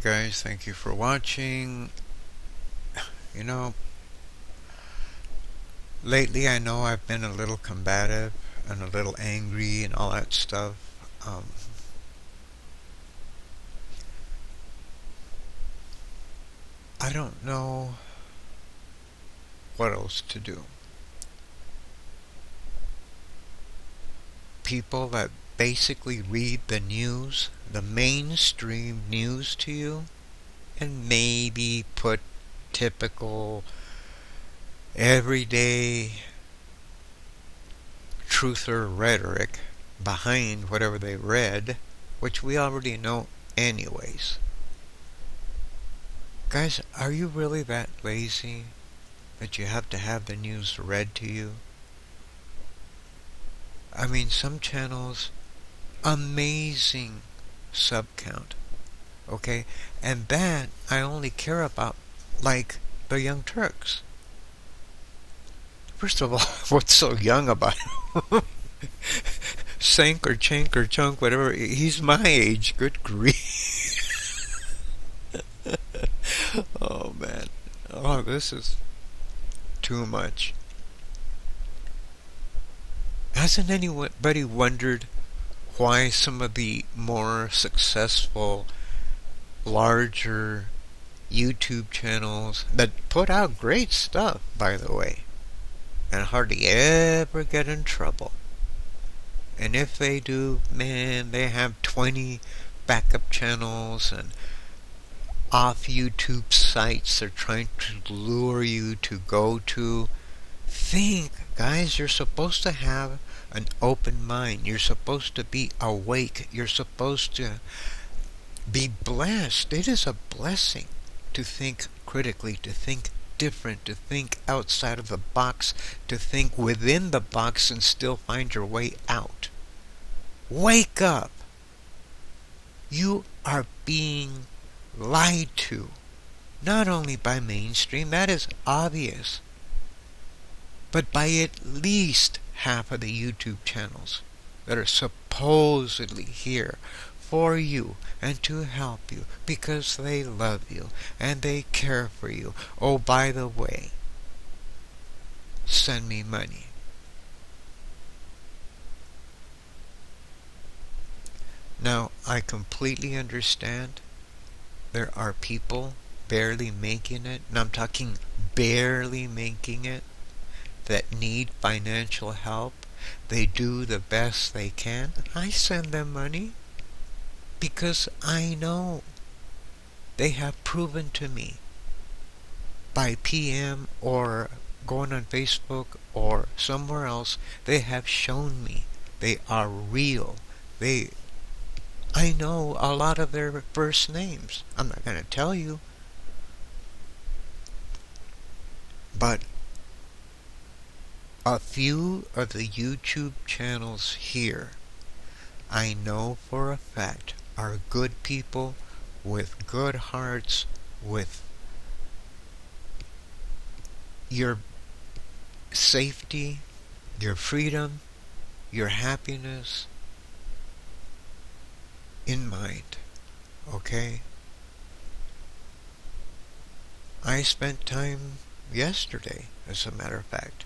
guys, thank you for watching. You know, lately I know I've been a little combative and a little angry and all that stuff. Um, I don't know what else to do. People that basically read the news, the mainstream news to you, and maybe put typical everyday truther rhetoric behind whatever they read, which we already know anyways. Guys, are you really that lazy that you have to have the news read to you? I mean, some channels, amazing sub count, okay? And that I only care about, like, the Young Turks. First of all, what's so young about him? Sank or Chank or Chunk, whatever, he's my age, good grief. Oh, man. Oh, this is too much. Hasn't anybody wondered why some of the more successful, larger YouTube channels that put out great stuff, by the way, and hardly ever get in trouble? And if they do, man, they have 20 backup channels and off YouTube sites they're trying to lure you to go to. Think, guys, you're supposed to have an open mind. You're supposed to be awake. You're supposed to be blessed. It is a blessing to think critically, to think different, to think outside of the box, to think within the box and still find your way out. Wake up! You are being lied to. Not only by mainstream, that is obvious, but by at least half of the YouTube channels that are supposedly here for you and to help you because they love you and they care for you. Oh, by the way, send me money. Now, I completely understand there are people barely making it, and I'm talking barely making it, that need financial help. They do the best they can. I send them money because I know they have proven to me by PM or going on Facebook or somewhere else, they have shown me they are real. I know a lot of their first names. I'm not going to tell you, but a few of the YouTube channels here, I know for a fact, are good people with good hearts, with your safety, your freedom, your happiness in mind. Okay? I spent time yesterday, as a matter of fact.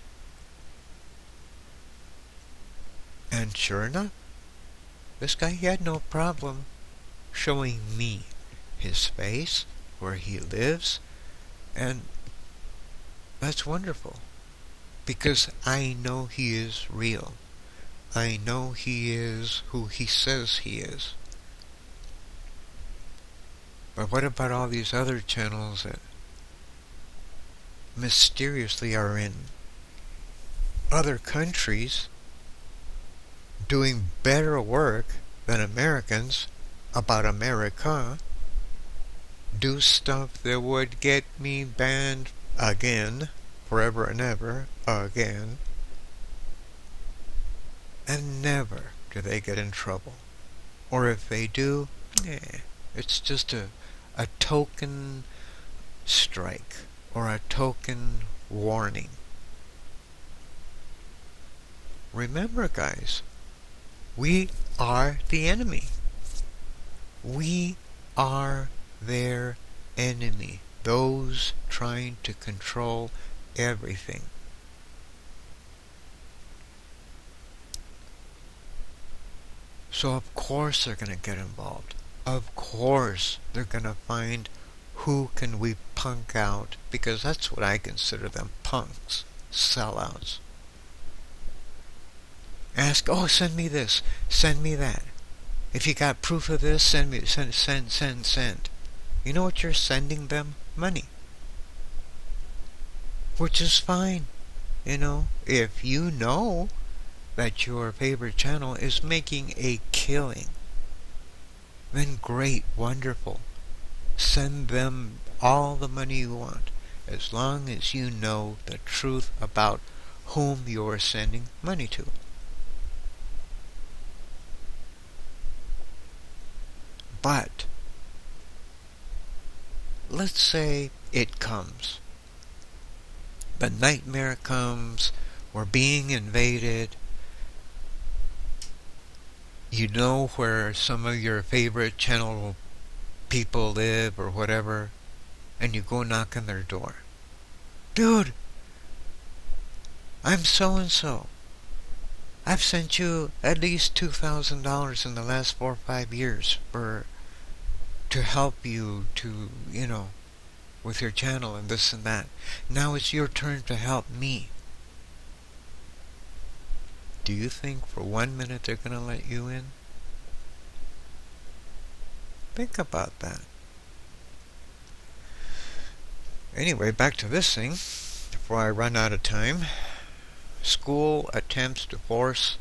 And sure enough, this guy, he had no problem showing me his face, where he lives, and that's wonderful, because I know he is real. I know he is who he says he is. But what about all these other channels that mysteriously are in other countries doing better work than Americans about America, do stuff that would get me banned again, forever and ever, again, and never do they get in trouble. Or if they do, it's just a token strike or a token warning. Remember, guys, we are the enemy. We are their enemy, those trying to control everything. So of course they're going to get involved. Of course they're going to find who can we punk out, because that's what I consider them, punks, sellouts. Ask, oh, send me this, send me that. If you got proof of this, send me, send. You know what you're sending them? Money. Which is fine. If you know that your favorite channel is making a killing, then great, wonderful. Send them all the money you want, as long as you know the truth about whom you are sending money to. But let's say it comes. The nightmare comes, we're being invaded. You know where some of your favorite channel people live or whatever, and you go knock on their door. Dude, I'm so and so. I've sent you at least $2,000 in the last 4 or 5 years to help you to, with your channel and this and that. Now it's your turn to help me. Do you think for 1 minute they're going to let you in? Think about that. Anyway, back to this thing before I run out of time. School attempts to force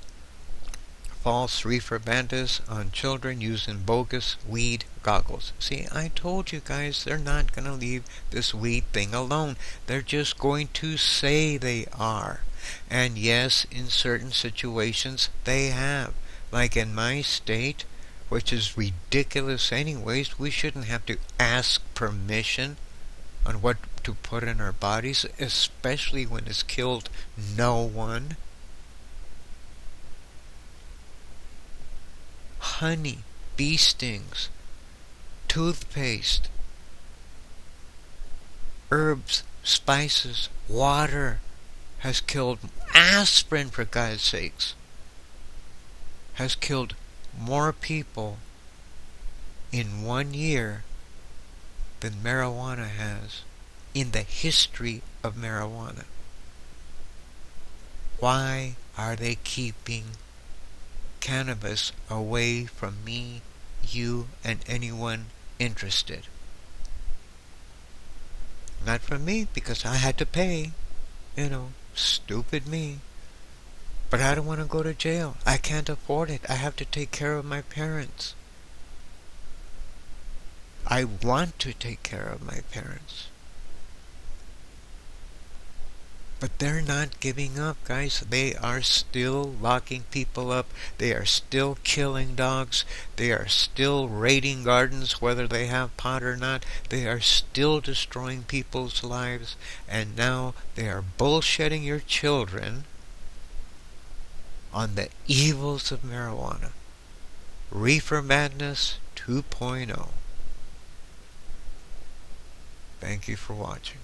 false reefer bandits on children using bogus weed goggles. See, I told you guys they're not going to leave this weed thing alone. They're just going to say they are. And yes, in certain situations they have. Like in my state, which is ridiculous anyways, we shouldn't have to ask permission on what to put in our bodies, especially when it's killed no one. Honey, bee stings, toothpaste, herbs, spices, water has killed. Aspirin, for God's sakes, has killed more people in 1 year than marijuana has in the history of marijuana. Why are they keeping cannabis away from me, you, and anyone interested? Not from me, because I had to pay. Stupid me. But I don't want to go to jail. I can't afford it. I have to take care of my parents. I want to take care of my parents. But they're not giving up, guys. They are still locking people up. They are still killing dogs. They are still raiding gardens, whether they have pot or not. They are still destroying people's lives. And now they are bullshitting your children on the evils of marijuana. Reefer Madness 2.0. Thank you for watching.